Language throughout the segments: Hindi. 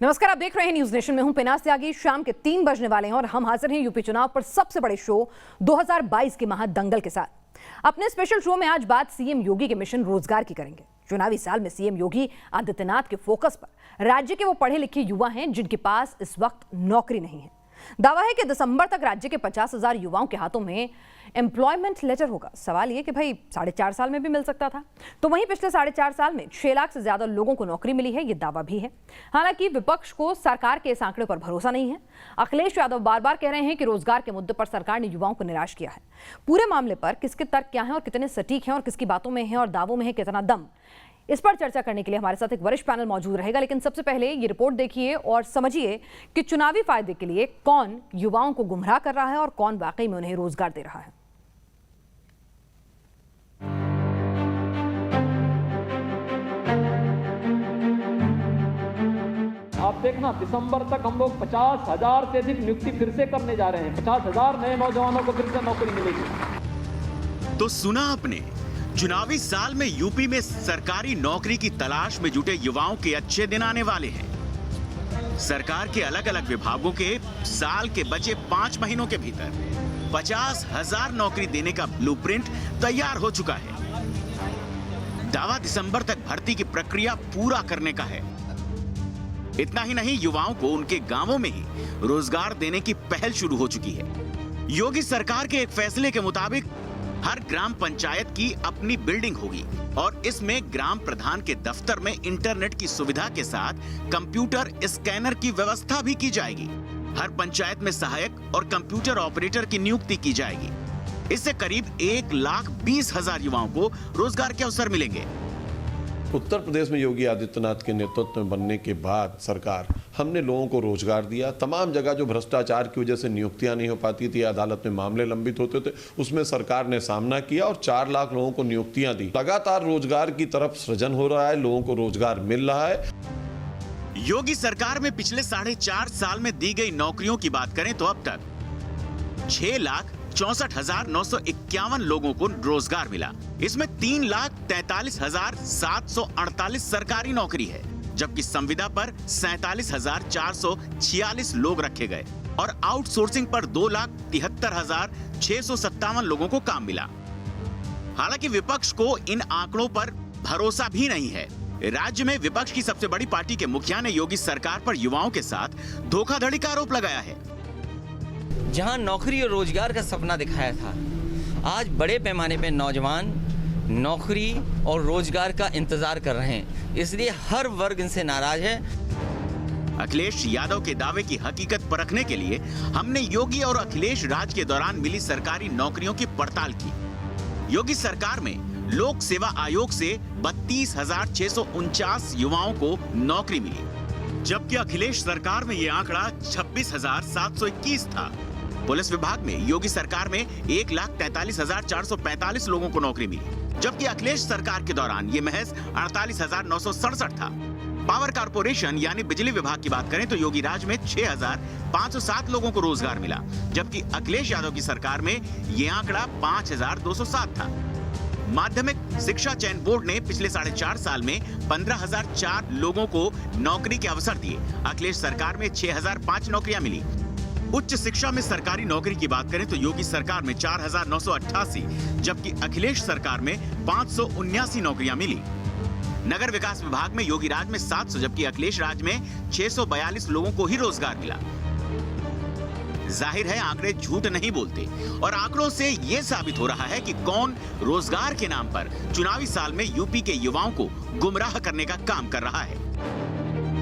नमस्कार, आप देख रहे हैं न्यूज नेशन में हूं पिनाक त्यागी। शाम के 3 बजने वाले हैं और हम हाजिर हैं यूपी चुनाव पर सबसे बड़े शो 2022 के महादंगल के साथ। अपने स्पेशल शो में आज बात सीएम योगी के मिशन रोजगार की करेंगे। चुनावी साल में सीएम योगी आदित्यनाथ के फोकस पर राज्य के वो पढ़े लिखे युवा हैं जिनके पास इस वक्त नौकरी नहीं है। दावा है कि दिसंबर तक राज्य के 50,000 युवाओं के हाथों में एम्प्लॉयमेंट लेटर होगा। सवाल ये कि भाई 4.5 साल में भी मिल सकता था, तो वहीं पिछले 4.5 साल में 6 लाख से ज्यादा लोगों को नौकरी मिली है, ये दावा भी है। हालांकि विपक्ष को सरकार के इस आंकड़े पर भरोसा नहीं है। अखिलेश यादव बार बार कह रहे हैं कि रोजगार के मुद्दे पर सरकार ने युवाओं को निराश किया है। पूरे मामले पर किसके तर्क क्या है और कितने सटीक हैं और किसकी बातों में है और दावों में है कितना दम, इस पर चर्चा करने के लिए हमारे साथ एक वरिष्ठ पैनल मौजूद रहेगा। लेकिन सबसे पहले ये रिपोर्ट देखिए और समझिए कि चुनावी फायदे के लिए कौन युवाओं को गुमराह कर रहा है और कौन वाकई में उन्हें रोजगार दे रहा है। आप देखना, दिसंबर तक हम लोग 50,000 से अधिक नियुक्ति फिर से करने जा रहे हैं। 50,000 नए नौजवानों को फिर से नौकरी मिलेगी। तो सुना आपने, चुनावी साल में यूपी में सरकारी नौकरी की तलाश में जुटे युवाओं के अच्छे दिन आने वाले हैं। सरकार के अलग अलग विभागों के साल के बचे 5 महीनों के भीतर 50,000 नौकरी देने का ब्लूप्रिंट तैयार हो चुका है। दावा दिसंबर तक भर्ती की प्रक्रिया पूरा करने का है। इतना ही नहीं, युवाओं को उनके गांवों में ही रोजगार देने की पहल शुरू हो चुकी है। योगी सरकार के एक फैसले के मुताबिक हर ग्राम पंचायत की अपनी बिल्डिंग होगी और इसमें ग्राम प्रधान के दफ्तर में इंटरनेट की सुविधा के साथ कंप्यूटर स्कैनर की व्यवस्था भी की जाएगी। हर पंचायत में सहायक और कंप्यूटर ऑपरेटर की नियुक्ति की जाएगी। इससे करीब 1,20,000 युवाओं को रोजगार के अवसर मिलेंगे। उत्तर प्रदेश में योगी आदित्यनाथ के नेतृत्व में बनने के बाद सरकार, हमने लोगों को रोजगार दिया। तमाम जगह जो भ्रष्टाचार की वजह से नियुक्तियां नहीं हो पाती थी, अदालत में मामले लंबित होते थे, उसमें सरकार ने सामना किया और 4 लाख लोगों को नियुक्तियां दी। लगातार रोजगार की तरफ सृजन हो रहा है, लोगों को रोजगार मिल रहा है। योगी सरकार में पिछले 4.5 साल में दी गई नौकरियों की बात करें तो अब तक 6,64,951 लोगों को रोजगार मिला। इसमें 3,43,748 सरकारी नौकरी है, जबकि संविदा पर 47,446 लोग रखे गए और आउटसोर्सिंग पर 2,73,657 लोगों को काम मिला। हालांकि विपक्ष को इन आंकड़ों पर भरोसा भी नहीं है। राज्य में विपक्ष की सबसे बड़ी पार्टी के मुखिया ने योगी सरकार पर युवाओं के साथ धोखाधड़ी का आरोप लगाया है। जहां नौकरी और रोजगार का सपना दिखाया था, आज बड़े पैमाने पे नौजवान नौकरी और रोजगार का इंतजार कर रहे हैं। इसलिए हर वर्ग इनसे नाराज है। अखिलेश यादव के दावे की हकीकत परखने के लिए हमने योगी और अखिलेश राज के दौरान मिली सरकारी नौकरियों की पड़ताल की। योगी सरकार में लोक सेवा आयोग से 32,649 युवाओं को नौकरी मिली, जबकि अखिलेश सरकार में यह आंकड़ा 26,721 था। पुलिस विभाग में योगी सरकार में 1,43,445 लोगों को नौकरी मिली, जबकि अखिलेश सरकार के दौरान ये महज 48,967 था। पावर कारपोरेशन यानी बिजली विभाग की बात करें तो योगी राज में 6,507 लोगों को रोजगार मिला, जबकि अखिलेश यादव की सरकार में ये आंकड़ा 5,207 था। माध्यमिक शिक्षा चयन बोर्ड ने पिछले 4.5 साल में 15,004 लोगों को नौकरी के अवसर दिए। अखिलेश सरकार में 6,005 नौकरियां मिली। उच्च शिक्षा में सरकारी नौकरी की बात करें तो योगी सरकार में 4,988, जबकि अखिलेश सरकार में 579 नौकरियां मिली। नगर विकास विभाग में योगी राज में 700, जबकि अखिलेश राज में 642 लोगों को ही रोजगार मिला। जाहिर है आंकड़े झूठ नहीं बोलते और आंकड़ों से यह साबित हो रहा है कि कौन रोजगार के नाम पर चुनावी साल में यूपी के युवाओं को गुमराह करने का काम कर रहा है।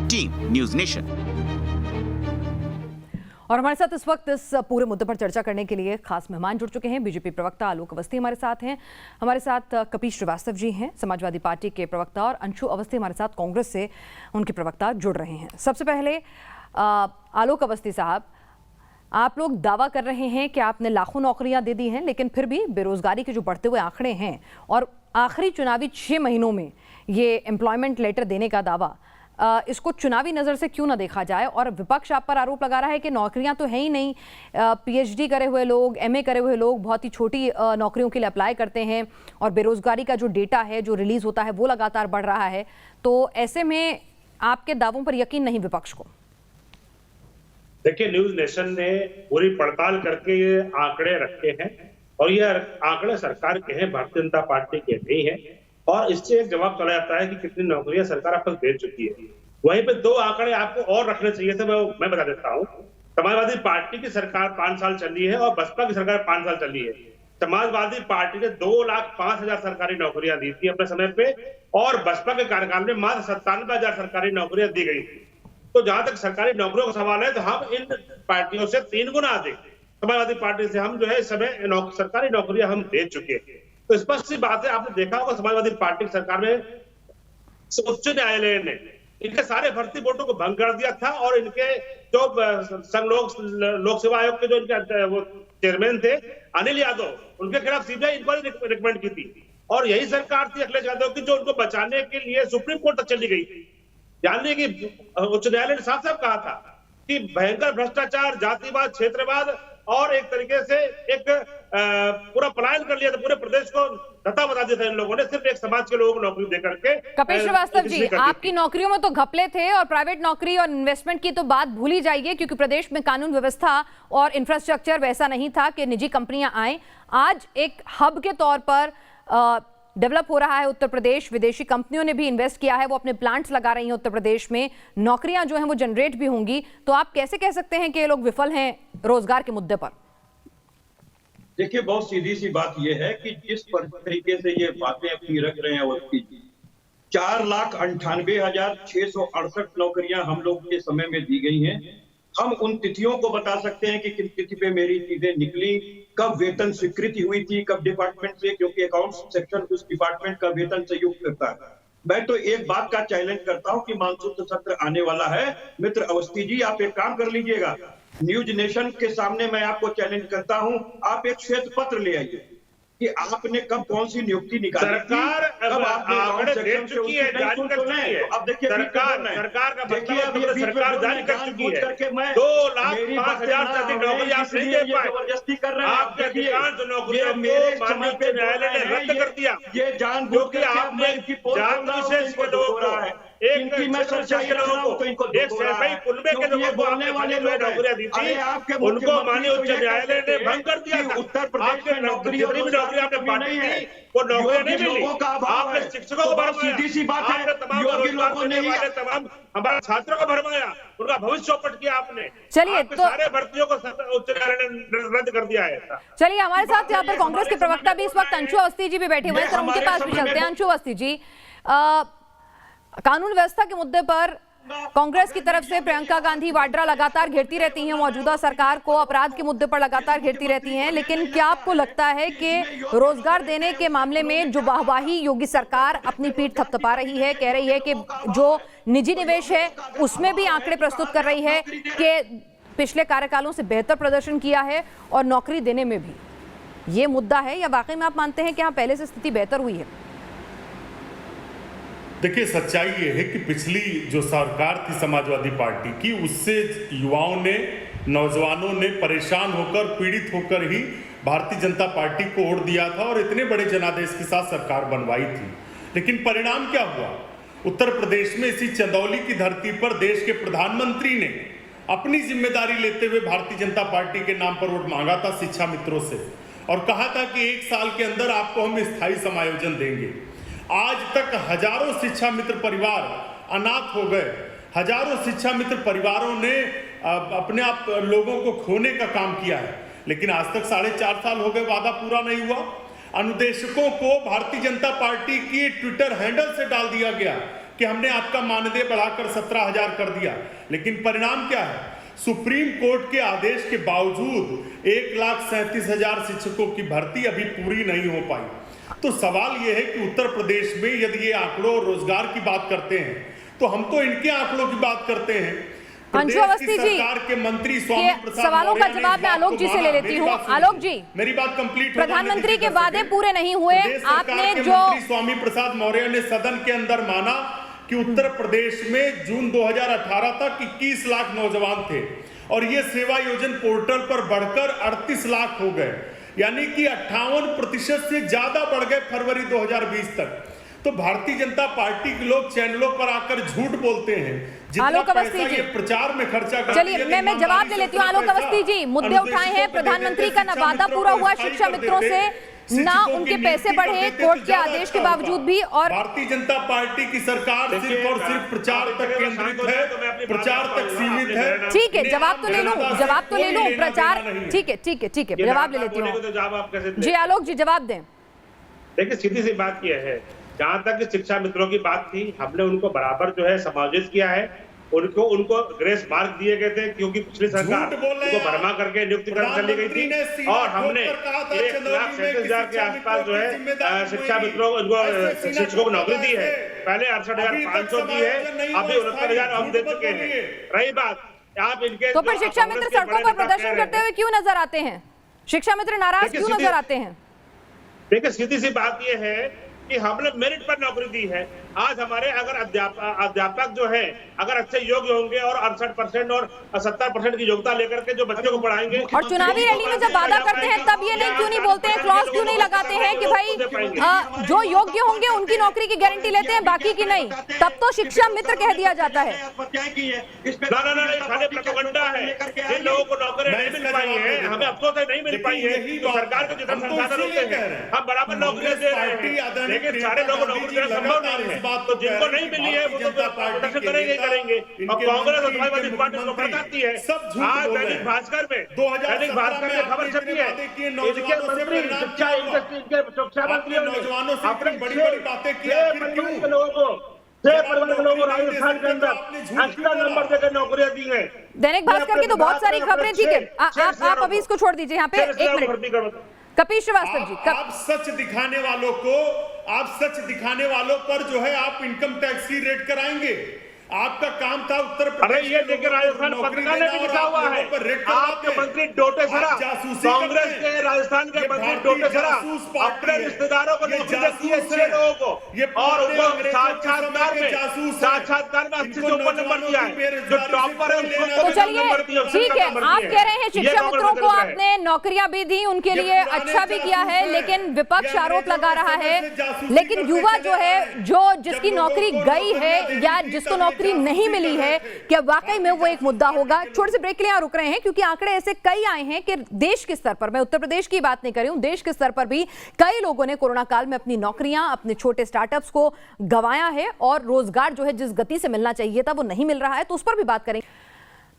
Team news nation. और हमारे साथ इस वक्त इस पूरे मुद्दे पर चर्चा करने के लिए खास मेहमान जुड़ चुके हैं। बीजेपी प्रवक्ता आलोक अवस्थी हमारे साथ हैं, हमारे साथ कपीश श्रीवास्तव जी हैं समाजवादी पार्टी के प्रवक्ता, और अंशु अवस्थी हमारे साथ कांग्रेस से उनके प्रवक्ता जुड़ रहे हैं। सबसे पहले आलोक अवस्थी साहब, आप लोग दावा कर रहे हैं कि आपने लाखों नौकरियां दे दी हैं, लेकिन फिर भी बेरोजगारी के जो बढ़ते हुए आंकड़े हैं और आखिरी चुनावी 6 महीनों में ये एम्प्लॉयमेंट लेटर देने का दावा, इसको चुनावी नज़र से क्यों ना देखा जाए? और विपक्ष आप पर आरोप लगा रहा है कि नौकरियां तो है ही नहीं, पीएचडी करे हुए लोग, एमए करे हुए लोग बहुत ही छोटी नौकरियों के लिए अप्लाई करते हैं और बेरोजगारी का जो डेटा है जो रिलीज होता है वो लगातार बढ़ रहा है। तो ऐसे में आपके दावों पर यकीन नहीं विपक्ष को? देखिए, न्यूज नेशन ने पूरी पड़ताल करके ये आंकड़े रखे हैं और ये आंकड़े सरकार के हैं, भारतीय जनता पार्टी के नहीं है। और इससे एक जवाब चला जाता है कि कितनी नौकरियां सरकार अब तक दे चुकी है। वहीं पे दो आंकड़े आपको और रखने चाहिए थे, मैं बता देता हूँ। समाजवादी पार्टी की सरकार 5 साल चली है और बसपा की सरकार 5 साल चली है। समाजवादी पार्टी ने 2,05,000 सरकारी नौकरियां दी थी अपने समय पे और बसपा के कार्यकाल में मात्र 97,000 सरकारी नौकरियां दी गई थी। तो जहां तक सरकारी नौकरियों का सवाल है तो हम इन पार्टियों से 3 गुना अधिक, समाजवादी पार्टी से हम जो है इस समय सरकारी नौकरियां हम दे चुके हैं। तो स्पष्ट सी बात है, आपने देखा होगा समाजवादी पार्टी की सरकार में उच्च न्यायालय ने इनके सारे भर्ती बोर्डों को भंग कर दिया था और इनके जो संघ लोक सेवा आयोग के जो इनके वो चेयरमैन थे अनिल यादव, उनके खिलाफ सीबीआई इंक्वायरी रिकमेंड की थी। और यही सरकार थी अखिलेश यादव की जो उनको बचाने के लिए सुप्रीम कोर्ट तक चली गई थी। यानी कि उच्च न्यायालय ने साफ साफ कहा था कि भयंकर भ्रष्टाचार, जातिवाद, क्षेत्रवाद और एक तरीके से एक पूरा पलायन कर लिया था, पूरे प्रदेश को धता बता दिया था इन लोगों ने, सिर्फ एक समाज के लोगों को नौकरी दे करके। कपिल श्रीवास्तव जी, आपकी नौकरियों में तो घपले थे और प्राइवेट नौकरी और इन्वेस्टमेंट की तो बात भूल ही जाइए, क्योंकि प्रदेश में कानून व्यवस्था और इंफ्रास्ट्रक्चर वैसा नहीं था कि निजी कंपनियां आए। आज एक हब के तौर पर डेवलप हो रहा है उत्तर प्रदेश, विदेशी कंपनियों ने भी इन्वेस्ट किया है, वो अपने प्लांट्स लगा रही हैं उत्तर प्रदेश में, नौकरियां जो हैं वो जनरेट भी होंगी। तो आप कैसे कह सकते हैं कि ये लोग विफल हैं रोजगार के मुद्दे पर? देखिए, बहुत सीधी सी बात यह है कि जिस तरीके से ये बातें अपनी रख रहे हैं अवस्थी जी, 4,98,668 नौकरियां हम लोग के समय में दी गई हैं। हम उन तिथियों को बता सकते हैं कि किन तिथि पे मेरी चीजें निकली, कब वेतन स्वीकृति हुई थी, कब डिपार्टमेंट से, क्योंकि अकाउंट्स सेक्शन उस डिपार्टमेंट का वेतन संयुक्त करता है। मैं तो एक बात का चैलेंज करता हूं कि मानसून सत्र आने वाला है। मित्र अवस्थी जी, आप एक काम कर लीजिएगा, न्यूज नेशन के सामने मैं आपको चैलेंज करता हूं, आप एक श्वेत पत्र ले आइए कि आपने कब कौन सी नियुक्ति निकाली। सरकार आंकड़े दे चुकी है, जारी कर चुकी है। अब देखिए, सरकार का मतलब सरकार जारी कर चुकी है। 2,05,000 से अधिक नौकरी आप नहीं दे पाए, जबरदस्ती कर रहे हैं। आपके अधिकांश नौकरियों को माननीय उच्च न्यायालय ने रद्द कर दिया, ये क्योंकि आपने जात विशेष के लोगों को, एक सच्चाई के लोगों को, एक सहभाई कुनबे के लोगों को आपने वाले नौकरियां दी थी, उनको माननीय उच्च न्यायालय ने भंग कर दिया था। उत्तर प्रदेश में नौकरी, जितनी भी नौकरी आपने बांटी थी वो नौकरियां नहीं मिली। आपने शिक्षकों को भरमाया, सीधी सी बात है, तमाम लोगों ने तमाम हमारे छात्रों को भरमाया, उनका भविष्य चौपट किया आपने। चलिए, तो सारे भर्तियों को उच्च न्यायालय ने रद्द कर दिया है। चलिए, हमारे साथ यहाँ पर कांग्रेस के प्रवक्ता भी इस वक्त अंशु अवस्थी जी भी बैठे हुए हैं, तो उनके पास भी चलते हैं। अंशु अवस्थी जी, कानून व्यवस्था के मुद्दे पर कांग्रेस की तरफ से प्रियंका गांधी वाड्रा लगातार घेरती रहती हैं मौजूदा सरकार को, अपराध के मुद्दे पर लगातार घेरती रहती हैं, लेकिन क्या आपको लगता है कि रोजगार देने के मामले में जो वाहवाही योगी सरकार अपनी पीठ थपथपा रही है, कह रही है कि जो निजी निवेश है उसमें भी आंकड़े प्रस्तुत कर रही है कि पिछले कार्यकालों से बेहतर प्रदर्शन किया है और नौकरी देने में भी, ये मुद्दा है या वाकई में आप मानते हैं कि हाँ पहले से स्थिति बेहतर हुई है? देखिए, सच्चाई ये है कि पिछली जो सरकार थी समाजवादी पार्टी की, उससे युवाओं ने, नौजवानों ने परेशान होकर, पीड़ित होकर ही भारतीय जनता पार्टी को वोट दिया था और इतने बड़े जनादेश के साथ सरकार बनवाई थी। लेकिन परिणाम क्या हुआ? उत्तर प्रदेश में इसी चंदौली की धरती पर देश के प्रधानमंत्री ने अपनी जिम्मेदारी लेते हुए भारतीय जनता पार्टी के नाम पर वोट मांगा था शिक्षा मित्रों से और कहा था कि 1 साल के अंदर आपको हम स्थायी समायोजन देंगे। आज तक हजारों शिक्षा मित्र परिवार अनाथ हो गए, हजारों शिक्षा मित्र परिवारों ने अपने आप लोगों को खोने का काम किया है, लेकिन आज तक 4.5 साल हो गए, वादा पूरा नहीं हुआ। अनुदेशकों को भारतीय जनता पार्टी की ट्विटर हैंडल से डाल दिया गया कि हमने आपका मानदेय बढ़ाकर 17,000 कर दिया, लेकिन परिणाम क्या है? सुप्रीम कोर्ट के आदेश के बावजूद 1,37,000 शिक्षकों की भर्ती अभी पूरी नहीं हो पाई। तो सवाल यह है कि उत्तर प्रदेश में यदि ये आंकड़ों और रोजगार की बात करते हैं तो हम तो इनके आंकड़ों की बात करते हैं। अंशु अवस्थी जी, के मंत्री स्वामी प्रसाद सवालों का जवाब मैं आलोक जी से ले लेती हूँ। आलोक जी, मेरी बात कंप्लीट, प्रधानमंत्री के वादे पूरे नहीं हुए, आपने जो स्वामी प्रसाद मौर्य ने सदन के अंदर माना कि उत्तर प्रदेश में जून 2018 तक 21 लाख नौजवान थे और ये सेवा योजन पोर्टल पर बढ़कर 38 लाख हो गए, यानी कि 58% से ज्यादा बढ़ गए फरवरी 2020 तक। तो भारतीय जनता पार्टी के लोग चैनलों पर आकर झूठ बोलते हैं। आलोक अवस्थी जी, प्रचार में खर्चा कर, चलिए मैं जवाब ले लेती हूँ। आलोक अवस्थी जी, मुद्दे उठाए हैं, प्रधानमंत्री का न वादा पूरा हुआ शिक्षा मित्रों से, ना उनके पैसे बढ़े कोर्ट के आदेश के बावजूद भी, और भारतीय जनता पार्टी की सरकार सिर्फ और सिर्फ प्रचार तक केंद्रित है, प्रचार तक सीमित है। ठीक है, जवाब तो ले लूं, प्रचार, ठीक है, जवाब ले लेती हूँ जी। आलोक जी जवाब दें। देखिए सीधी सी बात यह है, जहां तक शिक्षा मित्रों की बात थी, हमने उनको बराबर जो है समायोजित किया है, उनको ग्रेस मार्क दिए गए थे, क्योंकि पिछली सरकार उनको भरमा करके नियुक्ति कर ली गई थी, और हमने 1,37,000 के आसपास जो है शिक्षा मित्रों शिक्षकों को नौकरी दी है। पहले 68,500 दी है, अभी 69,000 हम दे चुके हैं। रही बात आप इनके, तो पर शिक्षा मित्र सड़कों पर प्रदर्शन करते हुए क्यों नजर आते हैं? शिक्षा मित्र नाराज क्यों नजर आते हैं? देखिए सीधी सी बात यह है कि हमने मेरिट पर नौकरी दी है। आज हमारे अगर अध्यापक जो है अगर अच्छे योग्य होंगे और 68% और 70% की योग्यता लेकर के जो बच्चों को पढ़ाएंगे, और चुनावी रैली में जब वादा करते हैं तब ये क्यों नहीं बोलते हैं, क्लॉज क्यों नहीं लगाते हैं कि भाई जो योग्य होंगे उनकी नौकरी की गारंटी लेते हैं, बाकी की नहीं? तब तो शिक्षा मित्र कह दिया जाता है। खाली प्रोपेगेंडा है। जिन लोगों को नौकरी नहीं मिल पाई है, हमें अफसोस है नहीं मिल पाई है, तो सरकार के जितने संसाधन होते हैं हम बराबर नौकरी दे रहे हैं, लेकिन सारे लोगों को नौकरी देना संभव नहीं है। तो जिनको नहीं मिली है वो तो प्रदर्शन करेंगे। और कांग्रेस और समाजवादी पार्टी को भड़काती है। आज दैनिक भास्कर में खबर छपी है, इनके मंत्री शिक्षा शिक्षा मंत्री अपने बड़ी बातें की, लोगों को परिवार के लोगों को राजस्थान के अंदर एक्स्ट्रा नंबर देकर नौकरियां दी है। दैनिक भास्कर की तो बहुत सारी खबरें, ठीक है आप अभी इसको छोड़ दीजिए यहाँ पे, एक मिनट। कपिल श्रीवास्तव जी, आप सच दिखाने वालों पर जो है आप इनकम टैक्स की रेट कराएंगे। आपका काम था उत्तर प्रदेश, अरे ये देखिए राजस्थान पत्रकार ने भी लिखा हुआ है, आपके मंत्री डोटेसरा, कांग्रेस के राजस्थान के मंत्री डोटेसरा अपने रिश्तेदारों को नौकरी देती है 6 लोगों को, और उनको साक्षात्कार में 80 से ऊपर नंबर दिया है। जो टॉपर है उसको तो चलिए ठीक है, आप कह रहे हैं शिक्षा मित्रों को आपने नौकरियां भी दी, उनके लिए अच्छा भी किया है, लेकिन विपक्ष आरोप लगा रहा है, लेकिन युवा जो है जिसकी नौकरी गई है या जिसको नौकरी नहीं मिली है, क्या वाकई में वो एक मुद्दा होगा? छोटे से ब्रेक के लिए यहाँ रुक रहे हैं क्योंकि आंकड़े ऐसे कई आए हैं कि देश के स्तर पर, मैं उत्तर प्रदेश की बात नहीं कर रही हूं, देश के स्तर पर भी कई लोगों ने कोरोना काल में अपनी नौकरियां, अपने छोटे स्टार्टअप्स को गंवाया है, और रोजगार जो है जिस गति से मिलना चाहिए था वो नहीं मिल रहा है, तो उस पर भी बात करेंगे।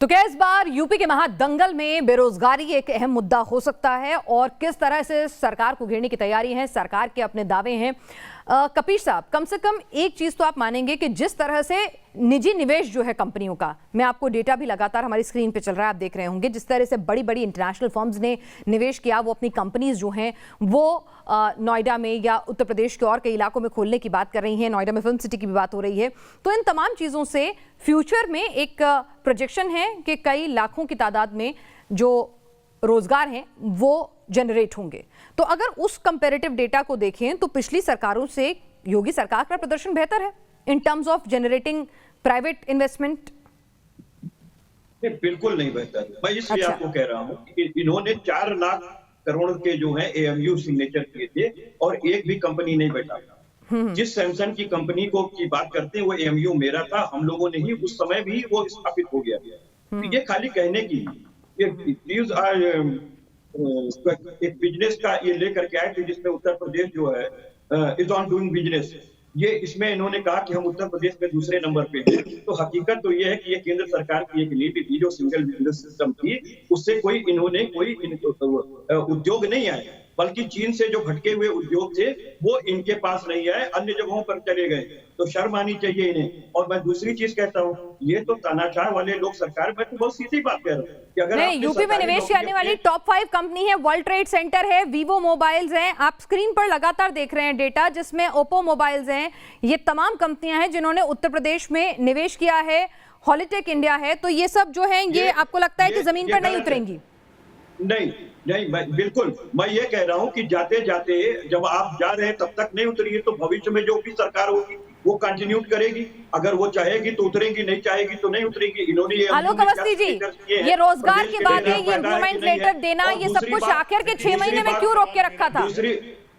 तो क्या इस बार यूपी के महादंगल में बेरोजगारी एक अहम मुद्दा हो सकता है, और किस तरह से सरकार को घेरने की तैयारी है, सरकार के अपने दावे हैं? कपिल साहब, कम से कम एक चीज तो आप मानेंगे कि जिस तरह से निजी निवेश जो है कंपनियों का, मैं आपको डेटा भी लगातार हमारी स्क्रीन पे चल रहा है, आप देख रहे होंगे, जिस तरह से बड़ी बड़ी इंटरनेशनल फर्म्स ने निवेश किया, वो अपनी कंपनीज जो हैं वो नोएडा में या उत्तर प्रदेश के और कई इलाकों में खोलने की बात कर रही हैं, नोएडा में फिल्म सिटी की भी बात हो रही है। तो इन तमाम चीज़ों से फ्यूचर में एक प्रोजेक्शन है कि कई लाखों की तादाद में जो रोजगार हैं वो जनरेट होंगे। तो अगर उस कंपैरेटिव डेटा को देखें तो पिछली सरकारों से योगी सरकार का प्रदर्शन बेहतर है in terms of generating private investment. बिल्कुल नहीं बेहतर। मैं इसलिए आपको कह रहा हूं कि इन्होंने 4 लाख करोड़ के जो है एएमयू सिग्नेचर किए थे और एक भी कंपनी नहीं बैठा था। जिस सैमसंग की कंपनी को की बात करते हैं वो एएमयू मेरा था, हम लोगों ने ही उस समय भी वो स्थापित हो गया। ये खाली कहने की न्यूज एक बिजनेस का ये लेकर के आए थे जिसमें उत्तर प्रदेश जो है इज ऑन डूइंग बिजनेस, ये इसमें इन्होंने कहा कि हम उत्तर प्रदेश में दूसरे नंबर पे हैं। तो हकीकत तो ये है कि ये केंद्र सरकार की एक नीति थी जो सिंगल बिजनेस सिस्टम थी, उससे कोई इन्होंने कोई उद्योग नहीं आए, बल्कि चीन से जो भटके हुए उद्योग थे वो इनके पास नहीं आए, अन्य जगहों पर चले गए। तो शर्म आनी चाहिए इन्हें। और मैं दूसरी चीज कहता हूँ, ये तो तानाशाह वाले लोग सरकार में तो बहुत सीधी बात कह रहे हैं कि अगर नहीं, यूपी में निवेश करने वाली टॉप 5 कंपनी है, वर्ल्ड ट्रेड सेंटर है, वीवो मोबाइल्स हैं, आप स्क्रीन पर लगातार देख रहे हैं डेटा जिसमें ओप्पो मोबाइल्स हैं, ये तमाम कंपनियां हैं जिन्होंने उत्तर प्रदेश में निवेश किया है, हॉलीटेक इंडिया है। तो ये सब जो है ये आपको लगता है कि जमीन पर नहीं उतरेंगी? नहीं, बिल्कुल मैं ये कह रहा हूँ कि जाते जाते जब आप जा रहे हैं तब तक नहीं उतरी है, तो भविष्य में जो भी सरकार होगी वो कंटिन्यू करेगी। अगर वो चाहेगी तो उतरेगी, नहीं चाहेगी तो नहीं उतरेगी। इन्होंने ये आलोक अवस्थी जी, ये रोजगार की बात है, ये इंप्रूवमेंट लेटर देना, ये सब कुछ आखिर के 6 महीने में क्यों रोक के रखा था?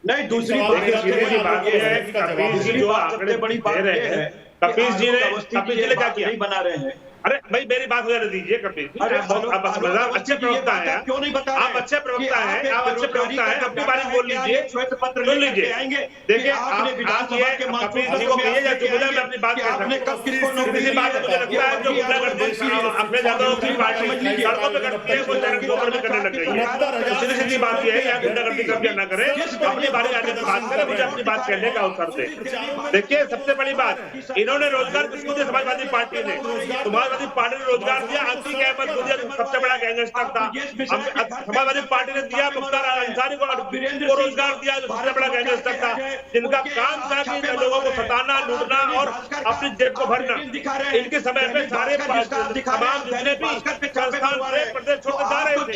नहीं, दूसरी सवाल बात मेरा ये बात है है कि इसका जवाब दूसरी जो बात आंकड़े सबसे बड़ी बात दे रहे ये है हैं, कि कपिल जी ने क्या किया? नहीं बना रहे हैं। अरे भाई मेरी बात हो जाने दीजिए कपिल जी। अरे आप अच्छे प्रवक्ता हैं, क्यों नहीं बता रहे? आप अच्छे प्रवक्ता हैं, आप अच्छे प्रवक्ता हैं, अपनी बारी बोल लीजिए, श्वेत पत्र सुन लेके लीजिए। आएंगे। देखिए आपने विधानसभा के कपिल जी को कहिए या चुपचाप मैं अपनी बात आपने कब किसको नौकरी किसी बात मुझे लगता है जो गुंडागर्दी अपने जादव की पार्टी सड़कों पे करती है वो जनता में करने लग गई है। सीधी बात ये है, गुंडागर्दी कब्जा न करें, अपनी बारी आने की बात करें, मुझे अपनी बात कहने का अवसर दे। देखिए सबसे बड़ी बात, इन्होंने रोजगार किसको दिया? समाजवादी पार्टी ने। समाजवादी पार्टी ने रोजगार दिया, अंकित अहमद को दिया, सबसे बड़ा गैंगस्टर था। समाजवादी पार्टी ने दिया मुख्तार अंसारी को रोजगार दिया, जो सबसे बड़ा गैंगस्टर था, जिनका काम था कि लोगों को सताना, लूटना और अपनी जेब को भरना। इनके समय में सारे तमाम जितने भी संस्थान प्रदेश छोड़कर जा रहे थे।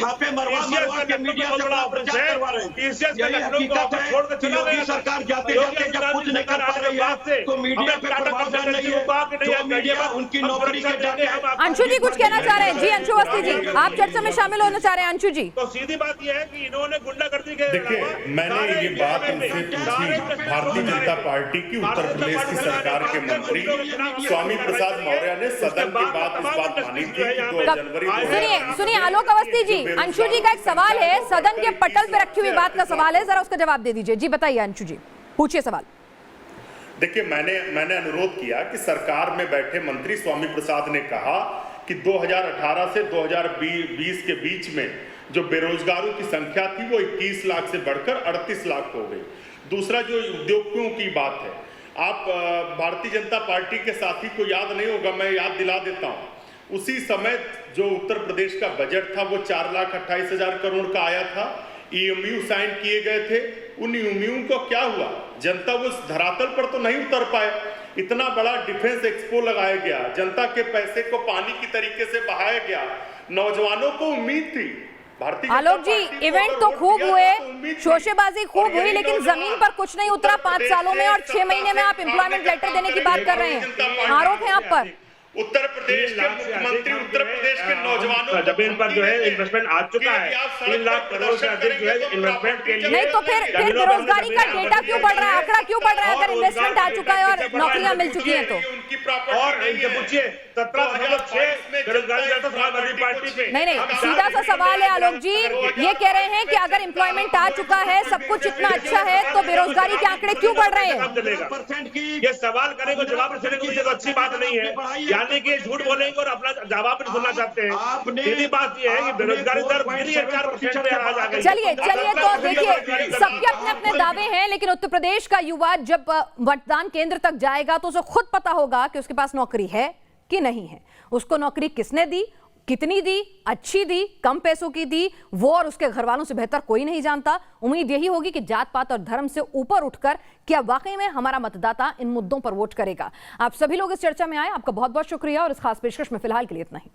ईसीएस का लखनऊ को ऑफिस छोड़कर चला गया। सरकार जाते जाते जब कुछ नहीं कर पा रही है तो मीडिया पे प्रभाव नहीं है, जो मीडिया उनकी नौकरी के जाते हैं। अंशु जी कुछ कहना चाह रहे हैं? जी अंशु अवस्थी जी, आप चर्चा में शामिल होना चाह रहे हैं? अंशु जी, तो सीधी बात यह है कि इन्होंने गुंडागर्दी के देखिए, मैंने ये बात उनसे पूछी। भारतीय जनता पार्टी की उत्तर प्रदेश की सरकार के मंत्री स्वामी प्रसाद मौर्य ने सदन के बाद इस बात मानी थी कि 2 जनवरी सुनिए आलोक अवस्थी जी, अंशु जी का एक सवाल है, सदन के पटल पे रखी हुई बात का सवाल है, जरा उसका जवाब दे दीजिए। जी बताइए अंशु जी, पूछिए सवाल। देखिए, मैंने अनुरोध किया कि सरकार में बैठे मंत्री स्वामी प्रसाद ने कहा कि 2018 से 2020 के बीच में जो बेरोजगारों की संख्या थी वो 21 लाख से बढ़कर 38 लाख हो गई। दूसरा जो उद्योगों की बात है, आप भारतीय जनता पार्टी के साथी को याद नहीं होगा, मैं याद दिला देता हूं। उसी समय जो उत्तर प्रदेश का बजट था वो 4,28,000 करोड़ का आया था। ईएमयू साइन किए गए थे। उन ईएमयू को क्या हुआ? जनता वो धरातल पर तो नहीं उतर पाए। इतना बड़ा डिफेंस एक्सपो लगाया गया, जनता के पैसे को पानी की तरीके से बहाया गया। नौजवानों को उम्मीद थी। आलोक जी, इवेंट तो खूब हुए, शोशेबाजी खूब हुई, लेकिन जमीन पर कुछ नहीं उतरा 5 सालों में, और 6 महीने में आप एम्प्लॉयमेंट लेटर देने की बात कर रहे हैं। आरोप है आप पर। उत्तर प्रदेश के मुख्यमंत्री उत्तर प्रदेश के नौजवानों जमीन पर जो है इन्वेस्टमेंट आ चुका है। 3 लाख करोड़ से अधिक जो है इन्वेस्टमेंट के लिए। नहीं तो फिर बेरोजगारी का डेटा क्यों बढ़ रहा है, आंकड़ा क्यों बढ़ रहा है? अगर इन्वेस्टमेंट आ चुका है और नौकरियां मिल चुकी हैं तो और इनसे पूछिए 17,600 बेरोजगारी समाजवादी पार्टी पे। नहीं, सीधा सा सवाल है आलोक जी, ये कह रहे हैं कि अगर एम्प्लॉयमेंट आ चुका है, सब कुछ इतना अच्छा है, तो बेरोजगारी के आंकड़े क्यों बढ़ रहे हैं? ये सवाल करने को जवाब देने को मुझे तो अच्छी बात नहीं है, यानी कि झूठ बोलेंगे और अपना जवाब नहीं सुनना चाहते हैं। सीधी बात ये है कि बेरोजगारी दर 4% पे आ गई। चलिए तो देखिए, सबके अपने अपने दावे हैं, लेकिन उत्तर प्रदेश का युवा जब मतदान केंद्र तक जाएगा तो उसे खुद पता होगा कि उसके पास नौकरी है कि नहीं है। उसको नौकरी किसने दी, कितनी दी, अच्छी दी, कम पैसों की दी, वो और उसके घर वालों से बेहतर कोई नहीं जानता। उम्मीद यही होगी कि जात पात और धर्म से ऊपर उठकर क्या वाकई में हमारा मतदाता इन मुद्दों पर वोट करेगा। आप सभी लोग इस चर्चा में आए, आपका बहुत बहुत शुक्रिया, और इस खास पेशकश में फिलहाल के लिए इतना ही।